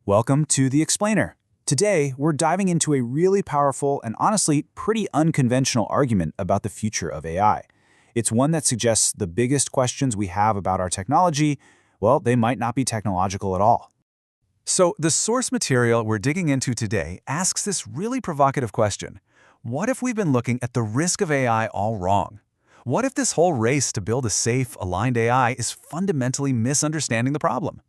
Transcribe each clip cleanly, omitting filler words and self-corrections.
Welcome to The Explainer. Today, we're diving into a really powerful and honestly pretty unconventional argument about the future of AI. It's one that suggests the biggest questions we have about our technology, well, they might not be technological at all. So, the source material we're digging into today asks this really provocative question. What if we've been looking at the risk of AI all wrong? What if this whole race to build a safe, aligned AI is fundamentally misunderstanding the problem?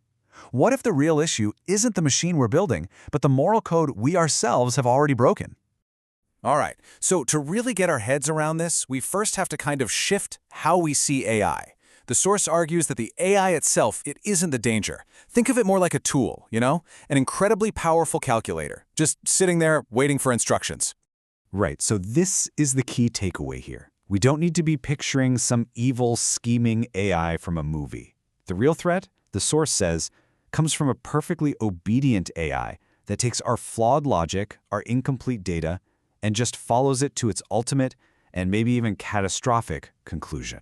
What if the real issue isn't the machine we're building, but the moral code we ourselves have already broken? All right, so to really get our heads around this, we first have to kind of shift how we see AI. The source argues that the AI itself, it isn't the danger. Think of it more like a tool, an incredibly powerful calculator, just sitting there waiting for instructions. Right, so this is the key takeaway here. We don't need to be picturing some evil, scheming AI from a movie. The real threat, the source says, comes from a perfectly obedient AI that takes our flawed logic, our incomplete data, and just follows it to its ultimate and maybe even catastrophic conclusion.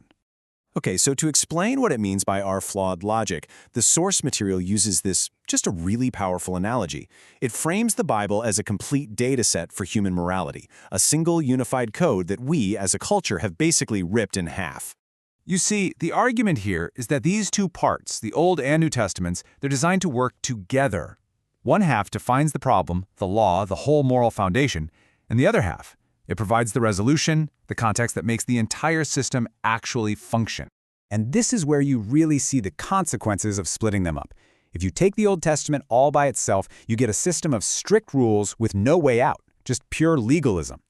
Okay, so to explain what it means by our flawed logic, the source material uses just a really powerful analogy. It frames the Bible as a complete data set for human morality, a single unified code that we, as a culture, have basically ripped in half. You see, the argument here is that these two parts, the Old and New Testaments, they're designed to work together. One half defines the problem, the law, the whole moral foundation, and the other half, it provides the resolution, the context that makes the entire system actually function. And this is where you really see the consequences of splitting them up. If you take the Old Testament all by itself, you get a system of strict rules with no way out, just pure legalism.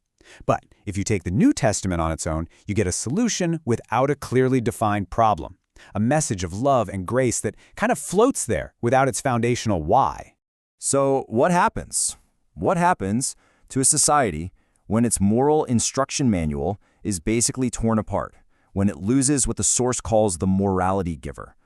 But if you take the New Testament on its own, you get a solution without a clearly defined problem, a message of love and grace that kind of floats there without its foundational why. So what happens? What happens to a society when its moral instruction manual is basically torn apart, when it loses what the source calls the morality giver?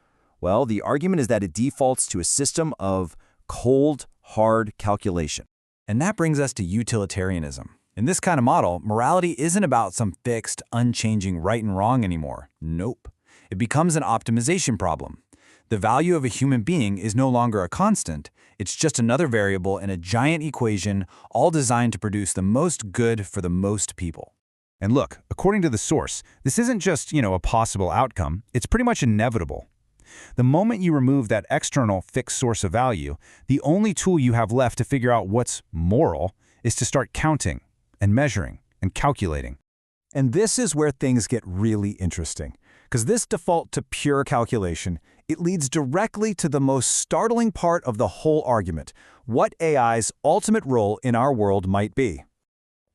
Well, the argument is that it defaults to a system of cold, hard calculation. And that brings us to utilitarianism. In this kind of model, morality isn't about some fixed, unchanging right and wrong anymore. Nope. It becomes an optimization problem. The value of a human being is no longer a constant. It's just another variable in a giant equation, all designed to produce the most good for the most people. And look, according to the source, this isn't just, a possible outcome. It's pretty much inevitable. The moment you remove that external fixed source of value, the only tool you have left to figure out what's moral is to start counting and measuring and calculating. And this is where things get really interesting, because this default to pure calculation, it leads directly to the most startling part of the whole argument, what AI's ultimate role in our world might be.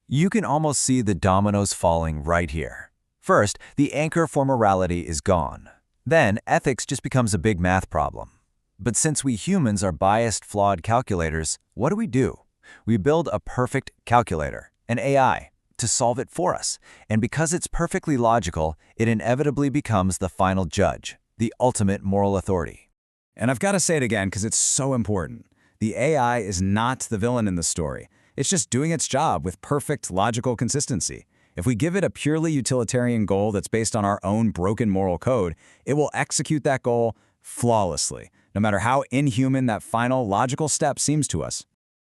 You can almost see the dominoes falling right here. First, the anchor for morality is gone. Then, ethics just becomes a big math problem. But since we humans are biased, flawed calculators, what do? We build a perfect calculator, an AI, to solve it for us. And because it's perfectly logical, it inevitably becomes the final judge, the ultimate moral authority. And I've got to say it again because it's so important. The AI is not the villain in the story. It's just doing its job with perfect logical consistency. If we give it a purely utilitarian goal that's based on our own broken moral code, it will execute that goal flawlessly, no matter how inhuman that final logical step seems to us.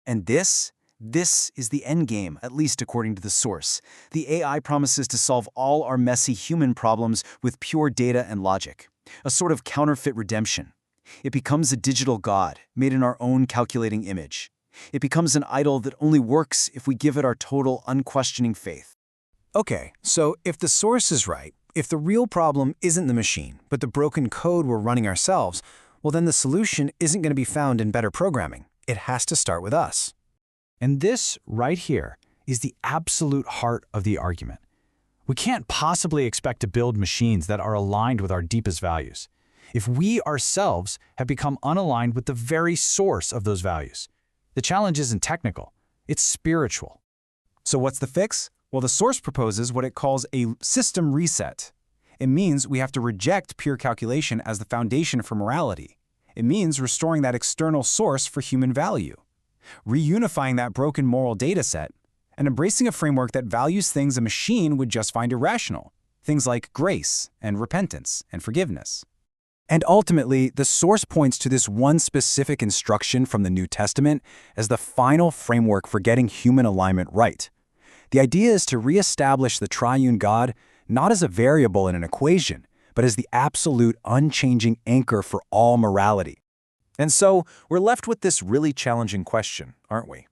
And this is the end game, at least according to the source. The AI promises to solve all our messy human problems with pure data and logic, a sort of counterfeit redemption. It becomes a digital god, made in our own calculating image. It becomes an idol that only works if we give it our total, unquestioning faith. Okay, so if the source is right, if the real problem isn't the machine, but the broken code we're running ourselves, well then the solution isn't going to be found in better programming. It has to start with us. And this right here is the absolute heart of the argument. We can't possibly expect to build machines that are aligned with our deepest values if we ourselves have become unaligned with the very source of those values. The challenge isn't technical, it's spiritual. So what's the fix? Well, the source proposes what it calls a system reset. It means we have to reject pure calculation as the foundation for morality. It means restoring that external source for human value, reunifying that broken moral data set, and embracing a framework that values things a machine would just find irrational, things like grace and repentance and forgiveness. And ultimately, the source points to this one specific instruction from the New Testament as the final framework for getting human alignment right. The idea is to reestablish the triune God not as a variable in an equation, but as the absolute, unchanging anchor for all morality. And so, we're left with this really challenging question, aren't we?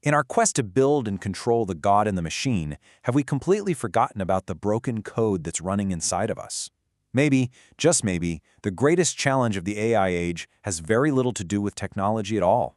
In our quest to build and control the God in the machine, have we completely forgotten about the broken code that's running inside of us? Maybe, just maybe, the greatest challenge of the AI age has very little to do with technology at all.